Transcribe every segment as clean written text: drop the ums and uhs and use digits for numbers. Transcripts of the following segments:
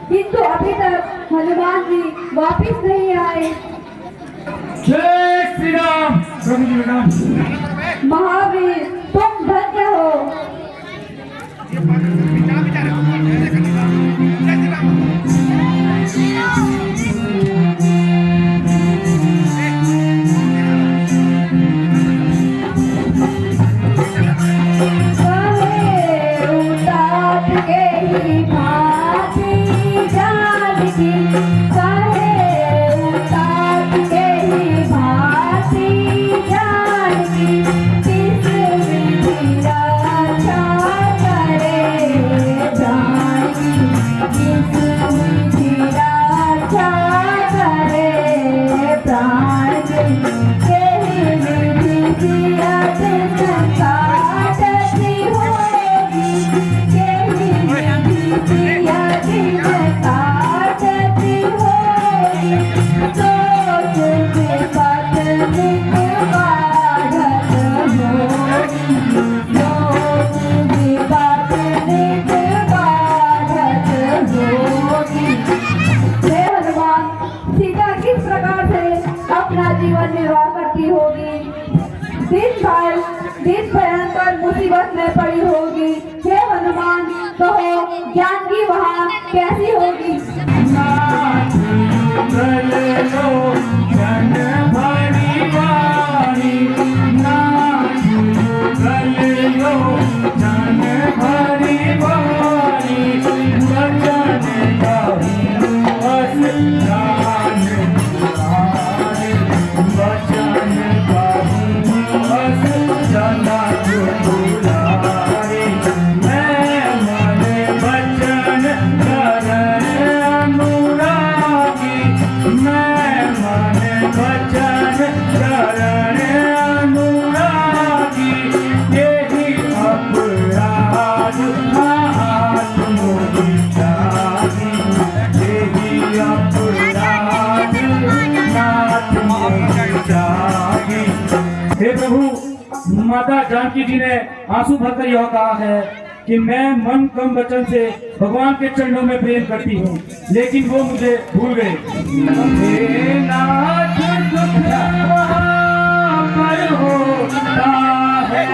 किंतु अभी तक हनुमान जी वापिस नहीं आए। जय श्री राम। प्रभु जी राम। महावीर तुम धन्य हो। जीवन निर्वाह करती होगी, दिन भयंकर मुसीबत में पड़ी होगी। हे हनुमान कहो ज्ञान की वहाँ कैसी होगी। हे प्रभु, माता जानकी जी ने आंसू भरकर यह कहा है कि मैं मन कम वचन से भगवान के चरणों में प्रेम करती हूँ, लेकिन वो मुझे भूल गए। हे नाथ दुख वहाँ पर होता है,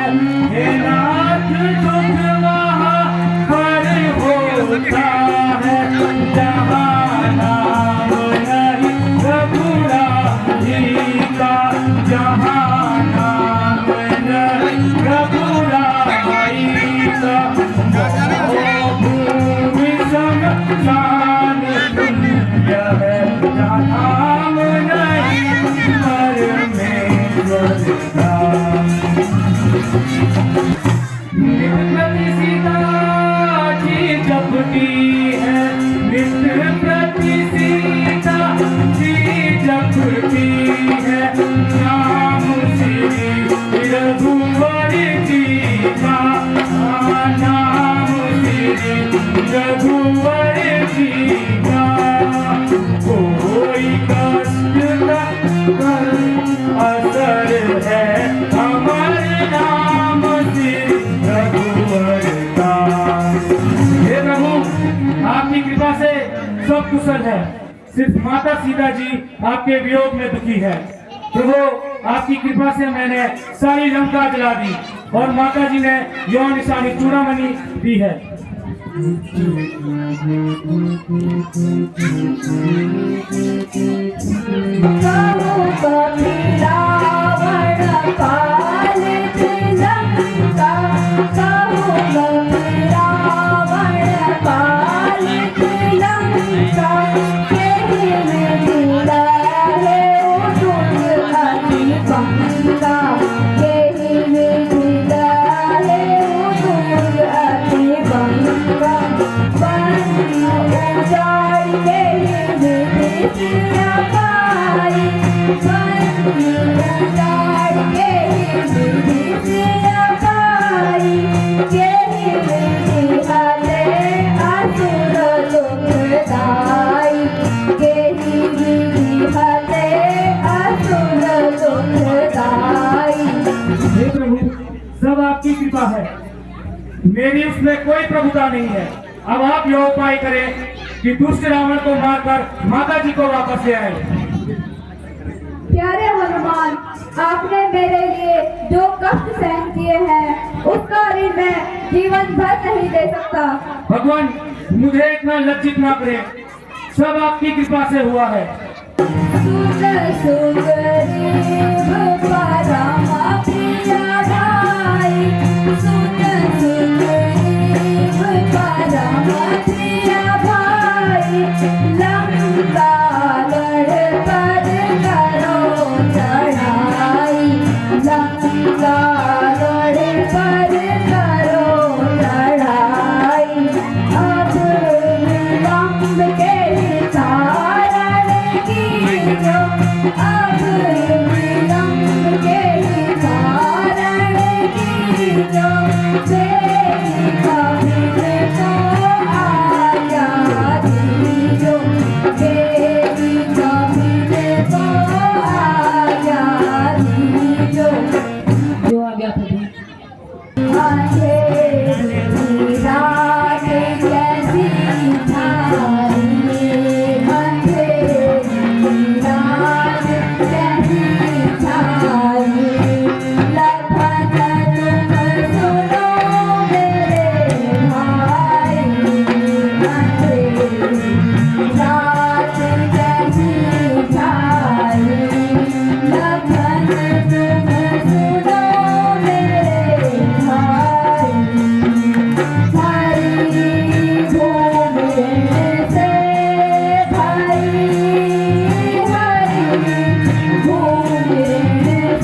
हे नाथ दुख वहाँ पर होता है, जहाँ नाम नहीं रघुराई का, जहाँ नाम नहीं रघुराई का, भूमि समसान पुण्य है, जहाँ नाम नहीं परमेश्वर का। नित्य सीता जी जपती है, नित्य प्रति सीता जी जपती है, नाम श्री रघुवर जी का, नाम श्री रघुवर जी का। कोई कष्ट का असर है हमारे नाम श्री रघुवर का। हे प्रभु, आपकी कृपा से सब कुशल है, सिर्फ माता सीता जी आपके वियोग में दुखी है। प्रभु, आपकी कृपा से मैंने सारी लंका जला दी और माता जी ने यौन निशानी चूड़ामणि दी है। सब आपकी कृपा है, मेरी उसमें कोई प्रभुता नहीं है। अब आप यह उपाय करें कि दुष्ट रावण को मारकर माता जी को वापस ले आए। प्यारे हनुमान, आपने मेरे लिए जो कष्ट सहन किए हैं उसका ऋण मैं जीवन भर नहीं दे सकता। भगवान, मुझे इतना लज्जित ना करें, सब आपकी कृपा से हुआ है। सुग्रीव परमा प्रिया भाई, सुग्रीव परमा प्रिया भाई, लंका लड़ कर करो चढ़ाई, लंका लड़ कर करो चढ़ाई। अब विलंब के कारण कीजो, अब विलंब के कारण कीजो, देवी कबीर को आज्ञा दीजो, देवी कबीर को आज्ञा दीजो। जो आ गया था अंधेरी रात कैसी छाई, अंधेरी रात कैसी छाई, लखन तुम सुनो मेरे भाई, अंधेरी रात कैसी छाई, लखन तुम सुनो मेरे भाई। हरी भूमि से भाई, हरी भूमि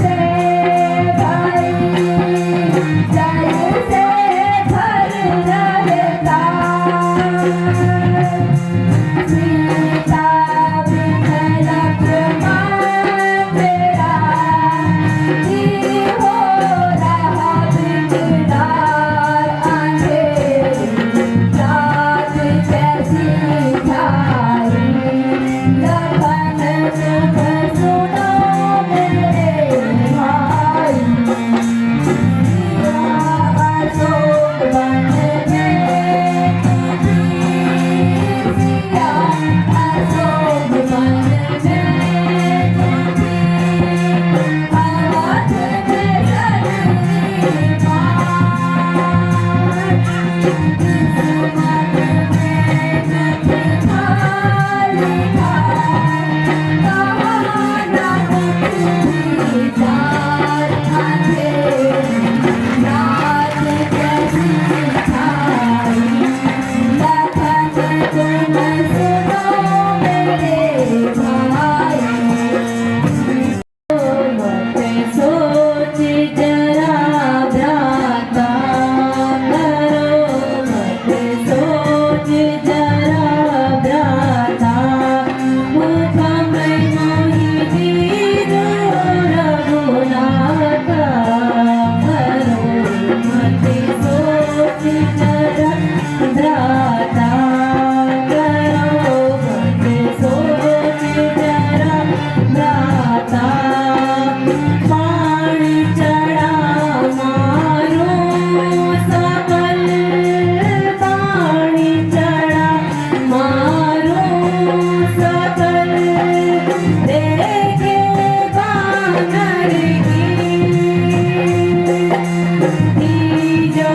से भाई, जल से भर रहता, सीता बिन लक्ष्मण तेरा, जी हो रहा बिगड़ार, अंधेरी रात कैसी छाई, लखन तुम सुनो मेरे भाई। अशोक वन में सिया, अशोक वन में हाथ में चलनी मार, किस्मत में लिखा लिखा, कहाँ ना कुछ चार, अंधेरी रात कैसी छाई, लखन तुम सुनो मेरे भाई। मत सोच जरा भ्राता करो, मत सोच जरा भ्राता, मुखम मोहि दीजो रघुनाथा करो, मत सोच जरा भ्राता करो, मत सोच जरा भ्राता, बाण चढ़ा मारो सकल, बाण चढ़ा मारो सकल, देखे बानर की जो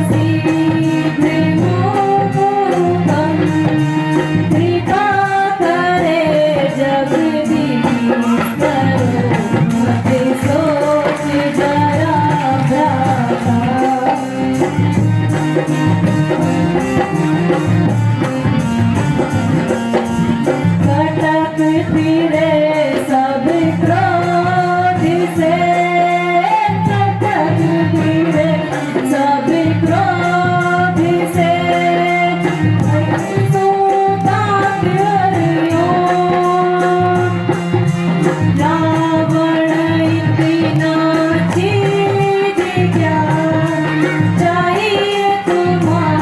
शीघ्र मुकुटम, कृपा करे जगदीश करो, मत सोच जरा भ्राता। कटक फिरे सब क्रोध से, कटक फिरे सब क्रोध से, सूता हरियो, रावण इतना चीज क्या चाहिए तुम्हारा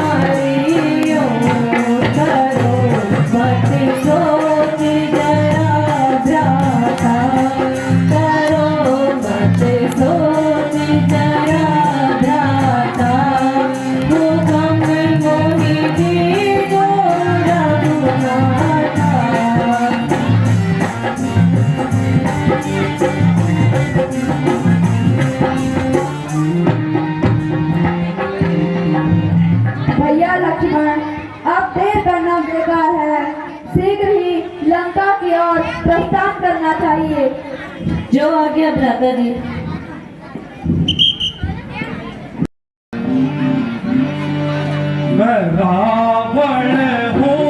प्रस्थान करना चाहिए। जो आज्ञा भ्राता जी। मैं रावण हूँ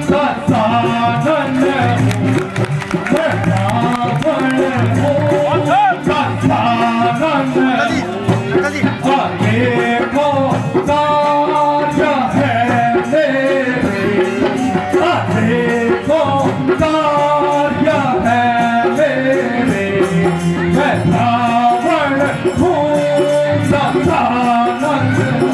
दशानन हूँ, मैं रावण हूँ दशानन हूँ, अनेकों कार्य है मेरे, अनेकों कार्य है मेरे, मैं रावण हूँ दशानन हूँ।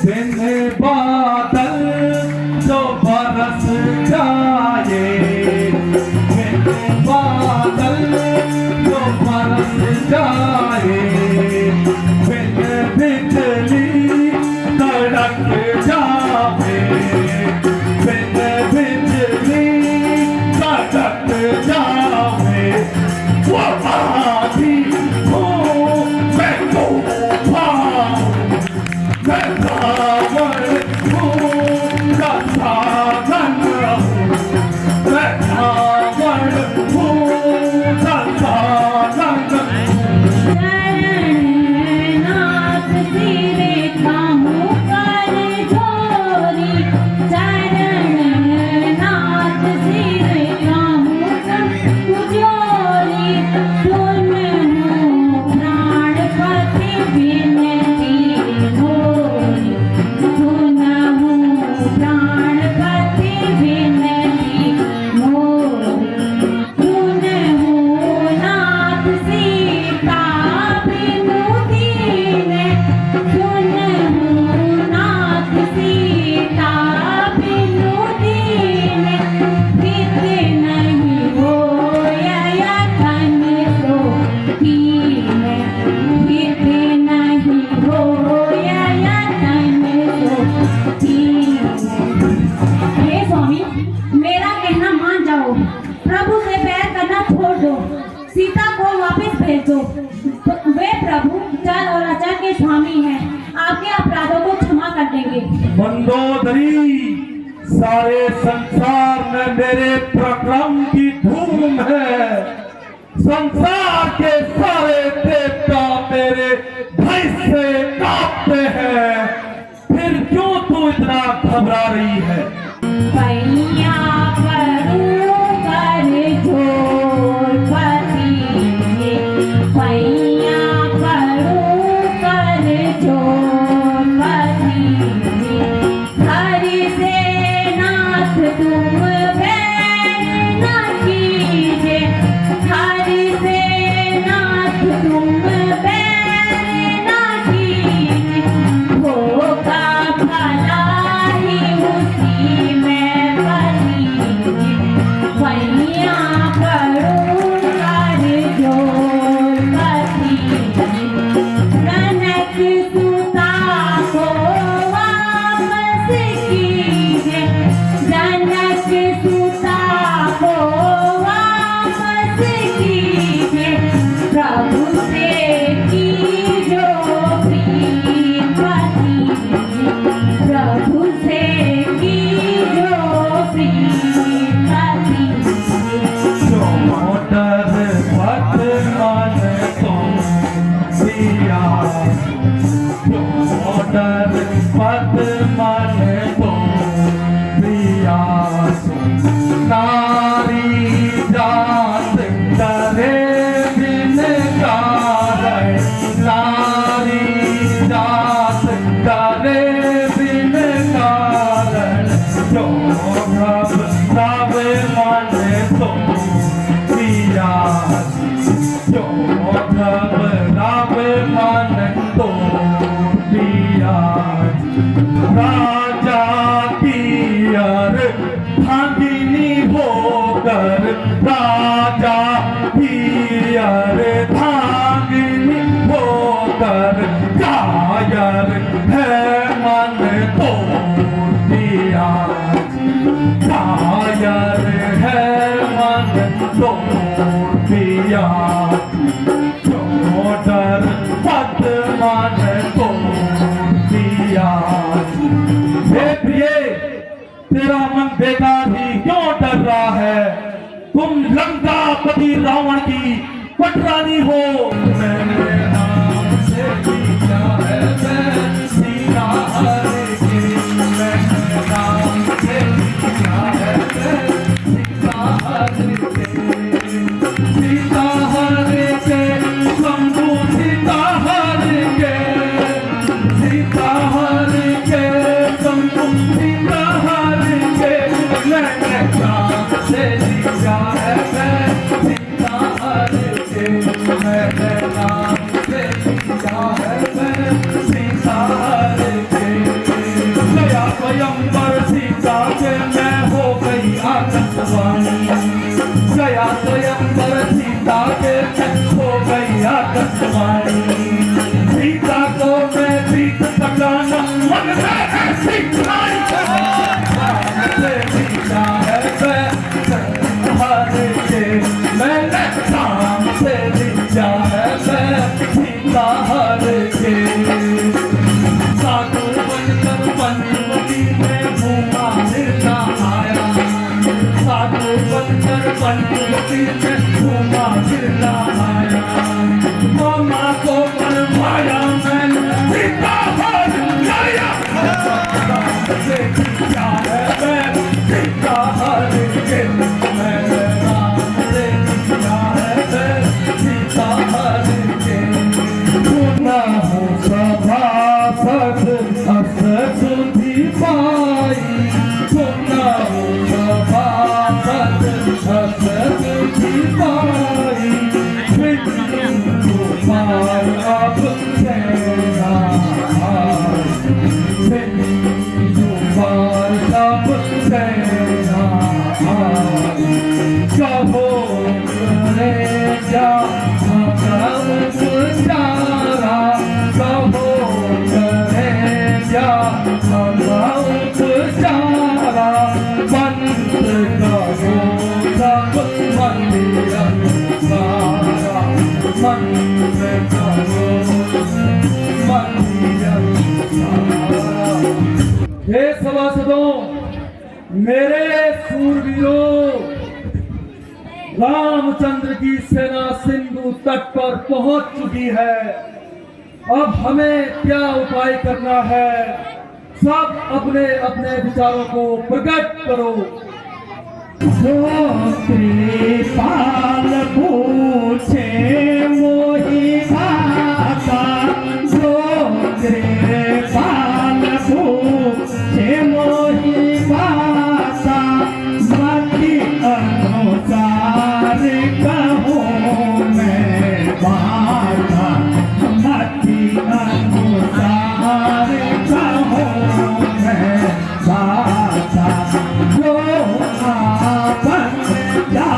दिन बादल जो बरस जाए, दिन बादल जो बरस जाए, बिन बिजली कड़क जाए, बिन बिजली कड़क जाए, वो आधी हूँ मैं तूफान, मैं रावण हूँ दशानन हूँ, मैं रावण हूँ दशानन हूँ। नाथ सिरे काहू कर जोरी, नाथ सिरे काहू कर जोरी, सुन हूँ प्राणपति विनती मोरी, सुन हूँ प्राणपति विनती मोरी, सुन हूँ नाथ सीता बिनु दीने, सुन हूँ नाथ सीता बिनु दीने, हित नहीं होया यतन सो कीने, हित नहीं होया यतन सो कीने। हे स्वामी, मेरा कहना मान जाओ, प्रभु से बैर करना छोड़ दो, सीता को वापस भेज दो। वे प्रभु चल और अचल के स्वामी हैं, आपके अपराधों को क्षमा कर देंगे। मंदोदरी, सारे संसार में मेरे प्रक्रम की धूम है, संसार के सारे देवता मेरे भय से कांपते हैं, फिर क्यों तू इतना घबरा रही है? पैया करूं कर जोर पति, पैया करूं कर जोर पति, हरि से नाथ तुम बैर न कीजे, हरि से नाथ तुम बैर न कीजे, होगा भला ही उसी में पति, पैया करूं कर जोर पति, जनक सुता को वापस कीजे, जनक राजा पियर धांगिनी होकर कायर है मन तोड़ दिया, कायर है मन तोड़ दिया, क्यों डर पद मन तोड़ दिया। हे प्रिय, तेरा मन बेकार ही क्यों डर रहा है? तुम लंकापति रावण की पटरानी हो। मैंने नाम से किया है मैं सीता हर के, मैंने नाम से किया है मैं सीता हर के, सीता हर के शंभु सीता हर के, सीता हर के शंभु सीता हर के, मैंने नाम से किया है मैं सीता हर के, मैंने नाम से किया है मैं सीता हर के। गया स्वयंवर सीता के मैं हो गई आकाशवाणी, गया स्वयंवर सीता के मैं हो गई आकाशवाणी, सीता को मैं प्रीत पकाना मन में ऐसी खाई से सीता है मैं हर के, मैंने काम से दिया है मैं सीता हर के। साधु बनकर पंचवटी में घूमा फिरता आया, साधु बनकर पंचवटी में घूमा फिरता आया, मामा को बनवाया मैंने सीता हर लाया, से किया है मैं सीता हर के, मैंने नाम से किया है मैं सीता हर के। सुना हो सभासद हस सुधी पाई, सुना हो सभासद हस सुधी पाई, बिंदु पार अब सेना आई, बिंदु पार अब सेना आई, कहो करे जा हम उपचारा, कहो करे जा हम उपचारा, पंत कहो सब मंदिर सारा, मंत्र कहो मंदिर सारा। हे सभासदों, मेरे सूरवीरों, रामचंद्र की सेना सिंधु तट पर पहुंच चुकी है। अब हमें क्या उपाय करना है? सब अपने अपने विचारों को प्रकट करो। जो कृपाल पूछे मोहि भाषा, जो कृपाल पूछे मोहि भाषा, मति अनुसार कहूँ मैं भाषा, मति अनुसार कहूँ मैं भाषा, जो आपन जा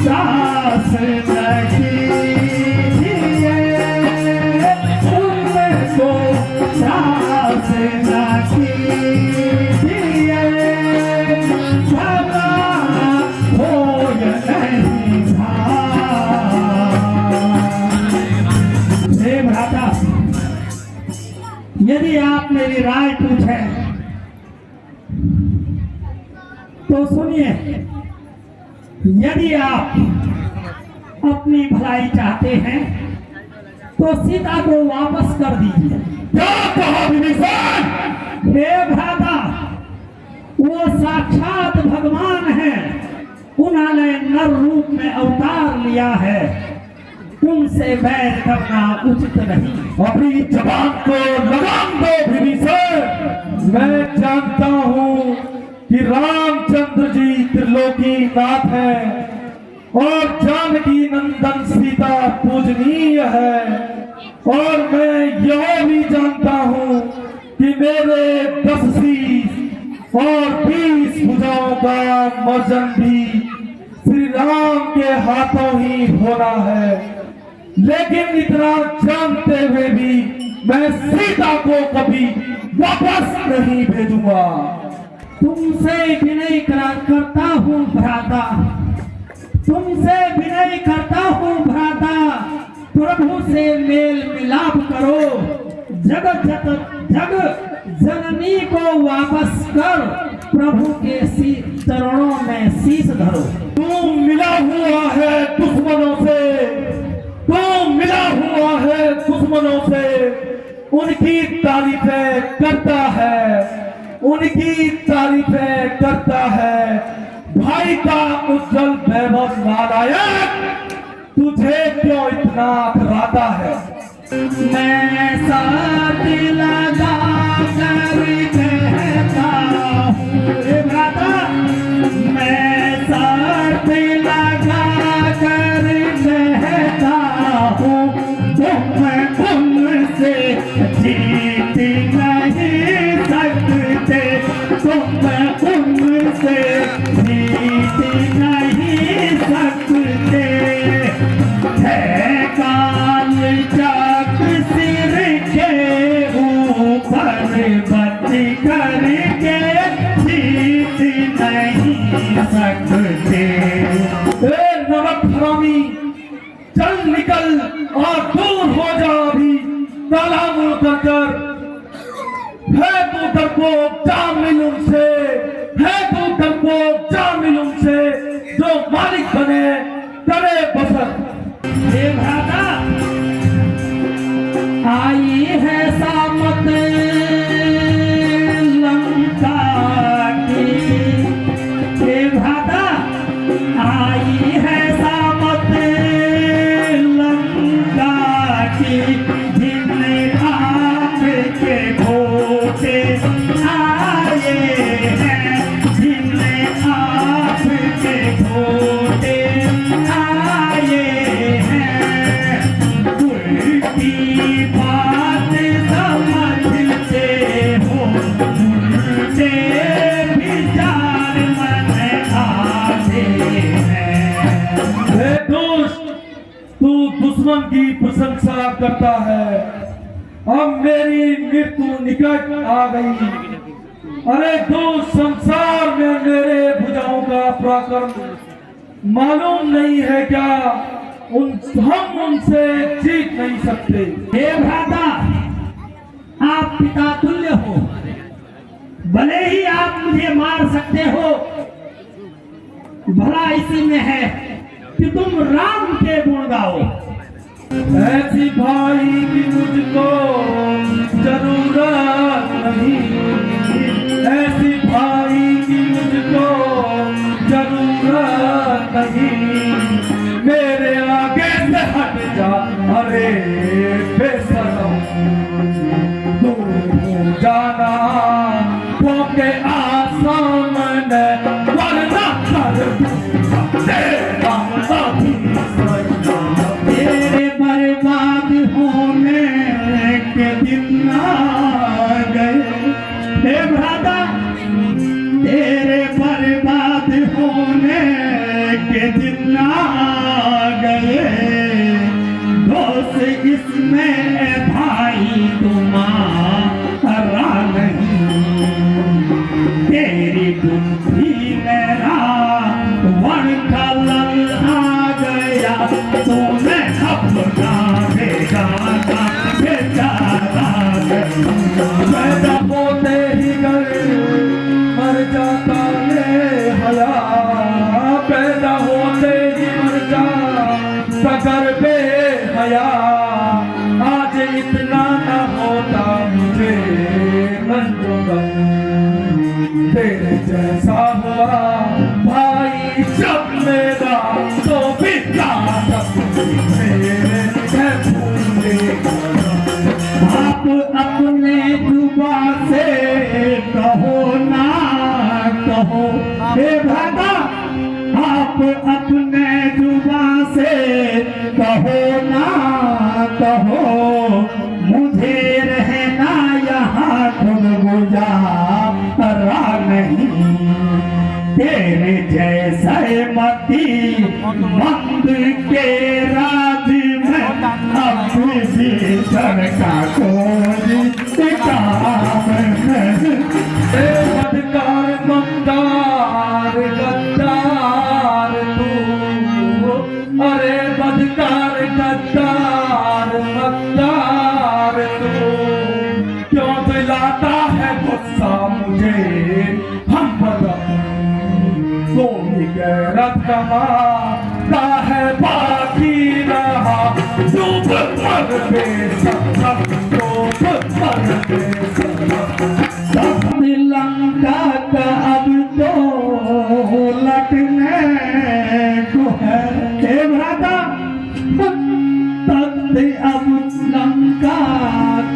सास कीजिए, तुमको सास न कीजिए, भला हो या नहीं हे भ्राता, यदि आप मेरी राय पूछें तो सुनिए। यदि आप अपनी भलाई चाहते हैं तो सीता को वापस कर दीजिए। क्या कहा विभीषण? हे भ्राता, वो साक्षात भगवान हैं, उन्होंने नर रूप में अवतार लिया है, उनसे वैर करना उचित नहीं। अपनी जबान को लगाम दो विभीषण। मैं जानता हूँ कि रामचंद्र जी त्रिलोकी नाथ है और जानकी नंदन सीता पूजनीय है, और मैं यह भी जानता हूँ कि मेरे 10 शीश और 20 भुजाओं का मर्जन भी श्री राम के हाथों ही होना है। लेकिन इतना जानते हुए भी मैं सीता को कभी वापस नहीं भेजूंगा। तुमसे विनय करता हूँ भ्राता, तुमसे विनय करता हूँ भ्राता, प्रभु से मेल मिलाप करो, जग जननी को वापस कर प्रभु के चरणों में शीश धरो। तू मिला हुआ है दुश्मनों से, तू मिला हुआ है दुश्मनों से, उनकी तारीफें करता है, उनकी तारीफें करता है। भाई का उज्जवल वैभव नारायण तुझे क्यों इतना अखराता है? मैं साथ लगा कर कहता हूँ रे भ्राता, मैं साथ लगा कर कहता हूँ, तुम उनसे जीत नहीं सकते, तुम उनसे जीत नहीं सकते। है काल चक सिर के ऊपर बच करके जीत नहीं सकते। नमक हरामी, चल निकल और दूर हो जा अभी, ताला मुड़ कर है तू डरपोक, जा मिल उनसे, है तू डरपोक, जा मिल उनसे, जो मालिक बने करे बसर। हे भ्राता, आई है सामत लंका की, हे भ्राता, आई है सामत लंका की, जिनने आप के घोटे आए हैं, जिनने आप के घोटे आए हैं, उल्टी बात समझते हो, उल्टे विचार मन आते हैं। हे दुष्ट, तू दुश्मन की प्रशंसा करता है। अब मेरी मृत्यु निकट आ गई। अरे दो संसार में मेरे भुजाओं का पराक्रम मालूम नहीं है क्या? हम उनसे जीत नहीं सकते। हे भ्राता, आप पिता तुल्य हो, भले ही आप मुझे मार सकते हो, भला इसी में है कि तुम राम के गुण गाओ। ऐसी भाई की मुझको जरूरत नहीं, ऐसी भाई की मुझको जरूरत नहीं, मेरे आगे से हट जा। अरे बेशरम, दूर हो जाना वो के आसाम ने, वरना कर तेरा अभी सजना। तेरे बर्बाद होने के दिन आ गए, दिन आ गए दोस्त इसमें भाई तुम्हारा नहीं तेरी बुद्धि मेरा वन का लल आ गया तूने अपना बेगाना बेचारा पैदा होते ही घर मर जाता ले हया पैदा होते ही मर जाता घर बे हया आज इतना न होता मुझे मंजूर तेरे जैसा हुआ भाई जब मेरा तो पिता मेरे है भूले आप अपने जुबा से कहो ना कहो हे भगा आप अपने जुबा से कहो ना कहो मुझे रहना यहाँ खुद गुजारा नहीं तेरे जैसे मती मंद के राज में अब भी का कोई काम नहीं बदकार मक्कार गद्दार तू अरे बदकार गद्दार मक्कार तू क्यों दिलाता है गुस्सा मुझे हम कोई गैरत कमाता है बाकी रहा डूब मर बेसबब डूब मर बेसबब लंका का अब तो लटने को है हे भ्राता तब अब लंका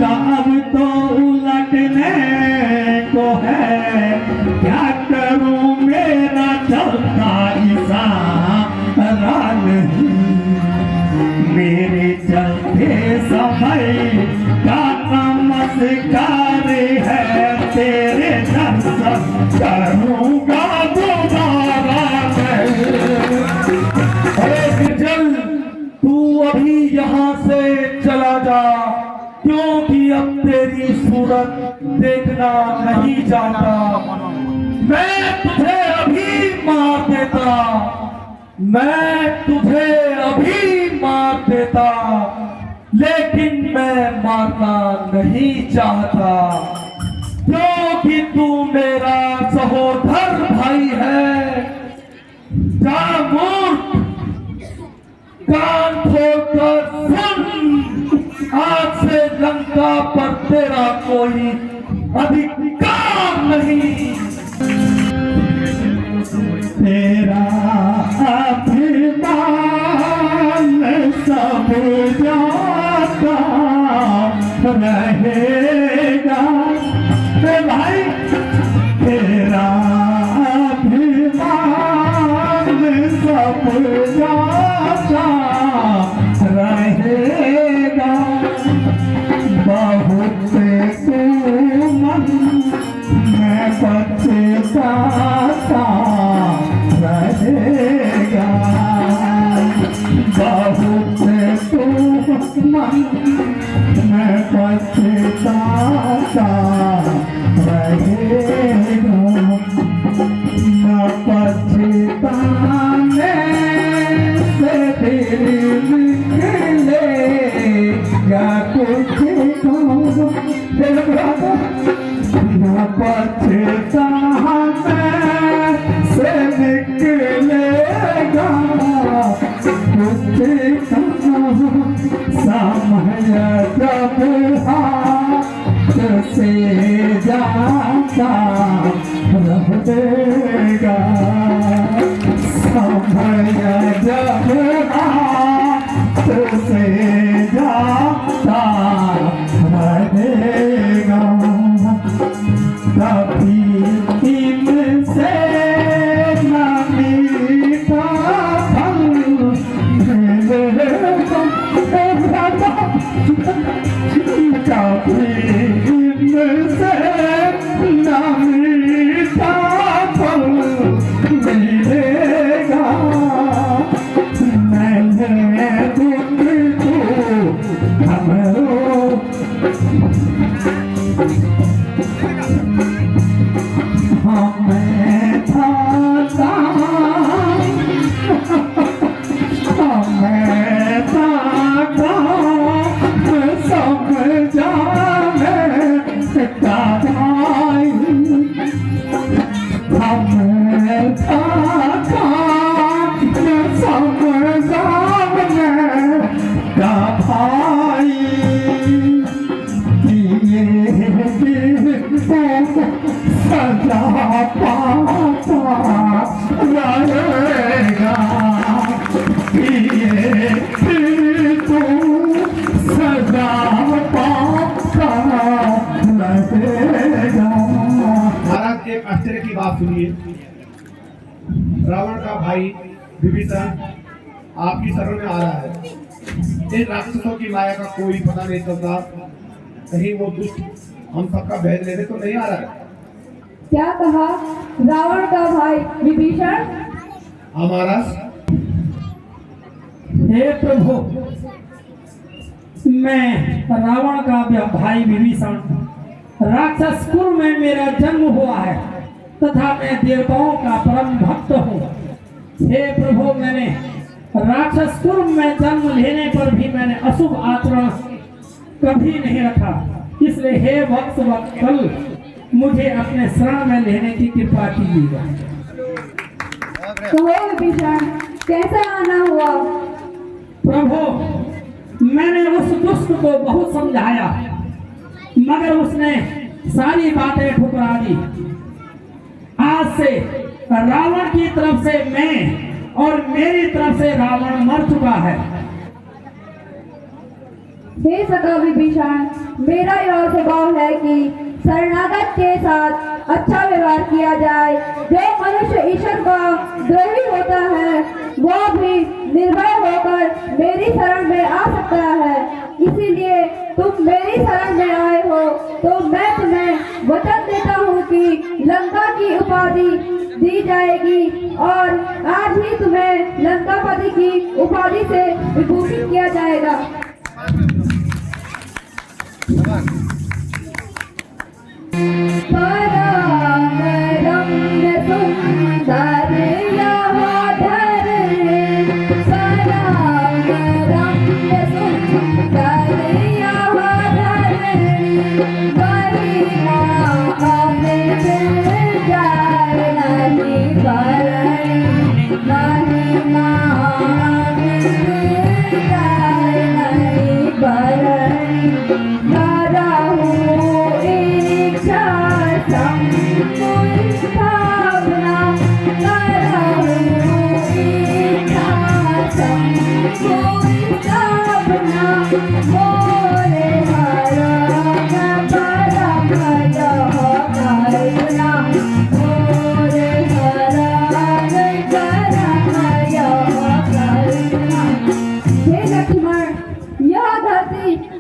का अब तो उलटने को है क्या करूं मेरा चलता इशारा नहीं मेरे चलते समय का नमस्कार है तेरे दर्शन करूंगा दोबारा जल तू अभी यहाँ से चला जा क्योंकि अब तेरी सूरत देखना नहीं चाहता मैं तुझे अभी मार देता मैं तुझे अभी मार देता लेकिन मैं मारना नहीं चाहता क्योंकि तू मेरा सहोदर भाई है जा मूर्ख कान खोलकर सुन आज से लंका पर तेरा कोई अधिकार नहीं तेरा अभिमान सब जाता रहेगा भाई तेरा अभिमान सब जाता रहेगा बहुत तू मन मैं पछताता रहेगा बहुत तू मन मैं पछताता रहेगा न पछताने से दिल निकले या कुछ न पछताने से निकलेगा कुछ समय जब हाथ से रावण का भाई विभीषण आपकी शरण में आ रहा है। इन राक्षसों की माया का कोई पता नहीं चलता, कहीं वो दुष्ट हम सबका भेद लेने तो नहीं आ रहा है। क्या कहा? रावण का भाई विभीषण? हमारा हे प्रभु, मैं रावण का भाई विभीषण, राक्षस कुल में मेरा जन्म हुआ है तथा मैं देवताओं का परम भक्त हूँ। हे प्रभु, मैंने राक्षस कुल में जन्म लेने पर भी मैंने अशुभ आचरण कभी नहीं रखा, इसलिए हे वत्स वत्सल मुझे अपने शरण में लेने की कृपा कीजिएगा। तो विभीषण, कैसा आना हुआ? प्रभु, मैंने उस दुष्ट को बहुत समझाया मगर उसने सारी बातें ठुकरा दी। आज से रावण की तरफ से मैं और मेरी तरफ से रावण मर चुका है। हे सखा विभीषण, मेरा यह स्वभाव है कि शरणागत के साथ अच्छा व्यवहार किया जाए। जो मनुष्य ईश्वर का द्रोही होता है वो भी निर्भय होकर मेरी शरण में आ सकता है। इसीलिए तुम मेरी शरण में आए हो तो मैं तुम्हें वचन देता हूँ कि लंका की उपाधि दी जाएगी और आज ही तुम्हें लंकापति की उपाधि से विभूषित किया जाएगा।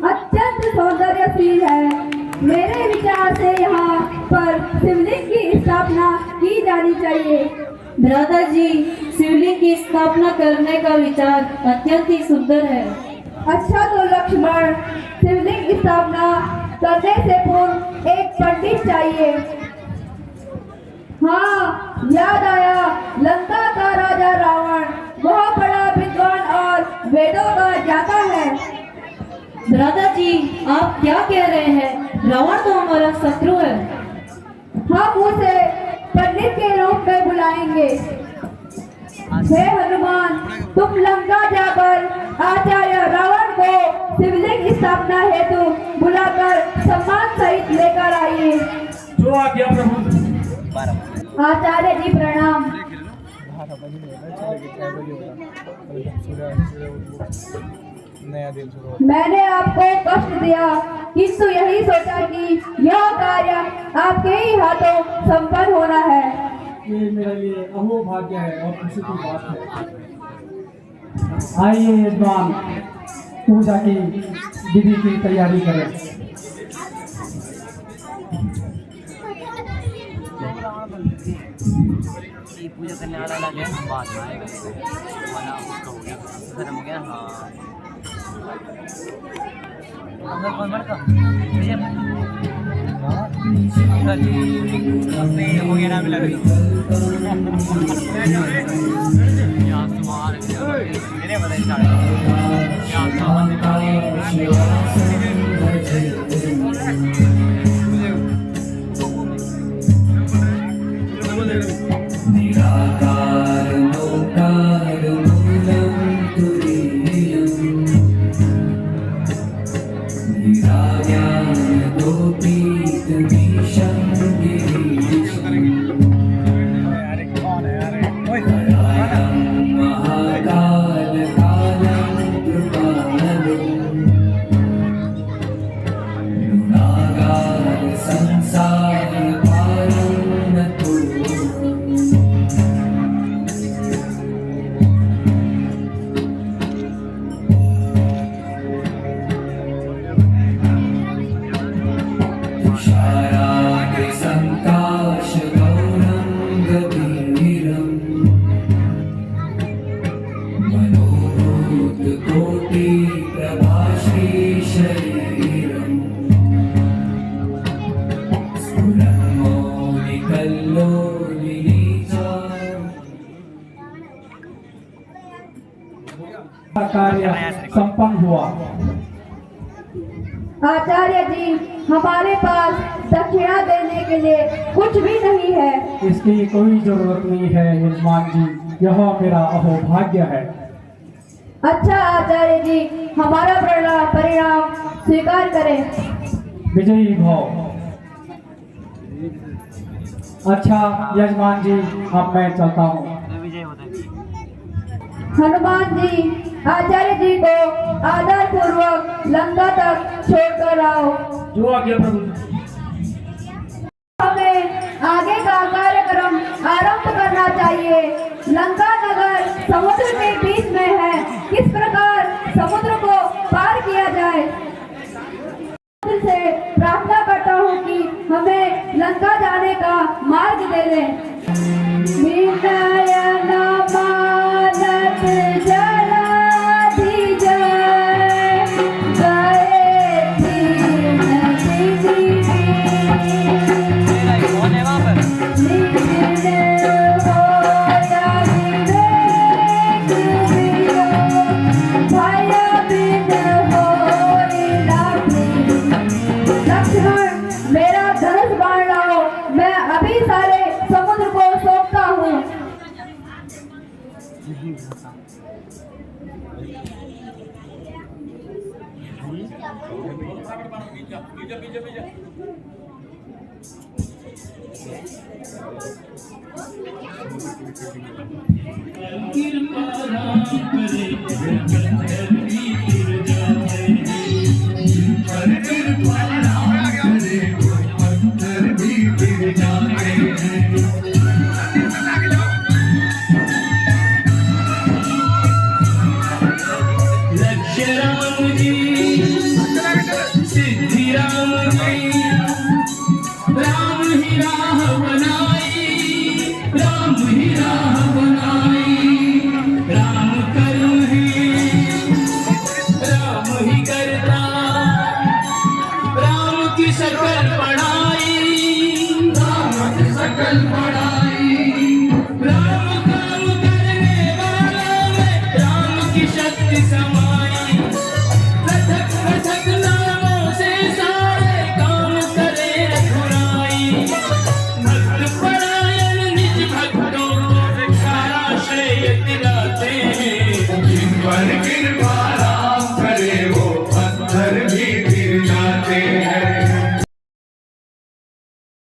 अत्यंत सौंदर्यशील है। मेरे विचार से यहाँ पर शिवलिंग की स्थापना की जानी चाहिए। भ्राता जी, शिवलिंग की स्थापना करने का विचार अत्यंत ही सुंदर है। अच्छा तो लक्ष्मण, शिवलिंग की स्थापना करने से पूर्व एक पंडित चाहिए। हाँ, याद आया, लंका का राजा रावण बहुत बड़ा विद्वान और वेदों का ज्ञाता है। भ्राता जी, आप क्या कह रहे हैं? रावण तो हमारा शत्रु है। हम उसे पंडित के रूप में बुलाएंगे। हे हनुमान, तुम लंका जाकर आचार्य रावण को शिवलिंग स्थापना हेतु बुलाकर सम्मान सहित लेकर आइए। जो आ गया प्रभु। आचार्य जी प्रणाम। मैंने आपको कष्ट दिया किंतु यही सोचा कि यह कार्य आपके ही हाथों संपन्न होना है। ये मेरे लिए अहो भाग्य है और खुशी की बात है। आइए यजमान, पूजा की विधि की तैयारी करें। पूजा करने वाला लगे बात आएगा वरना उसका हो गया खत्म हो गया। हाँ, अंदर कौन मर का अपने हो गया ना मिला मेरे निराकार नौकार मूलम तुरीयम् निराज्ञान गोपीत मीशं गिरीशम् महाकाल कालम् कार्य संपन्न हुआ। आचार्य जी, हमारे पास दक्षिणा देने के लिए कुछ भी नहीं है। इसकी कोई जरूरत नहीं है यजमान जी, यह मेरा अहोभाग्य है। अच्छा आचार्य जी, हमारा परिणाम स्वीकार करें। विजयी भव। अच्छा यजमान जी, अब मैं चलता हूँ। विजय होता है। हनुमान जी, आचार्य जी को आदर पूर्वक लंका तक छोड़कर आओ। जो आज्ञा प्रभु। हमें आगे का कार्यक्रम आरंभ करना चाहिए। लंका नगर समुद्र के बीच में है, किस प्रकार समुद्र को पार किया जाए। से प्रार्थना करता हूँ कि हमें लंका जाने का मार्ग दे दें। विनय नमानत जलाधि जय, गए दीन दीदी। कौन है वहाँ पर? लक्ष्मण, मेरा धनुष बाण लाओ, मैं अभी सारे समुद्र को सौंपता हूँ। राम जी, सिद्धि राम जी, राम ही राह बनाई, राम ही राह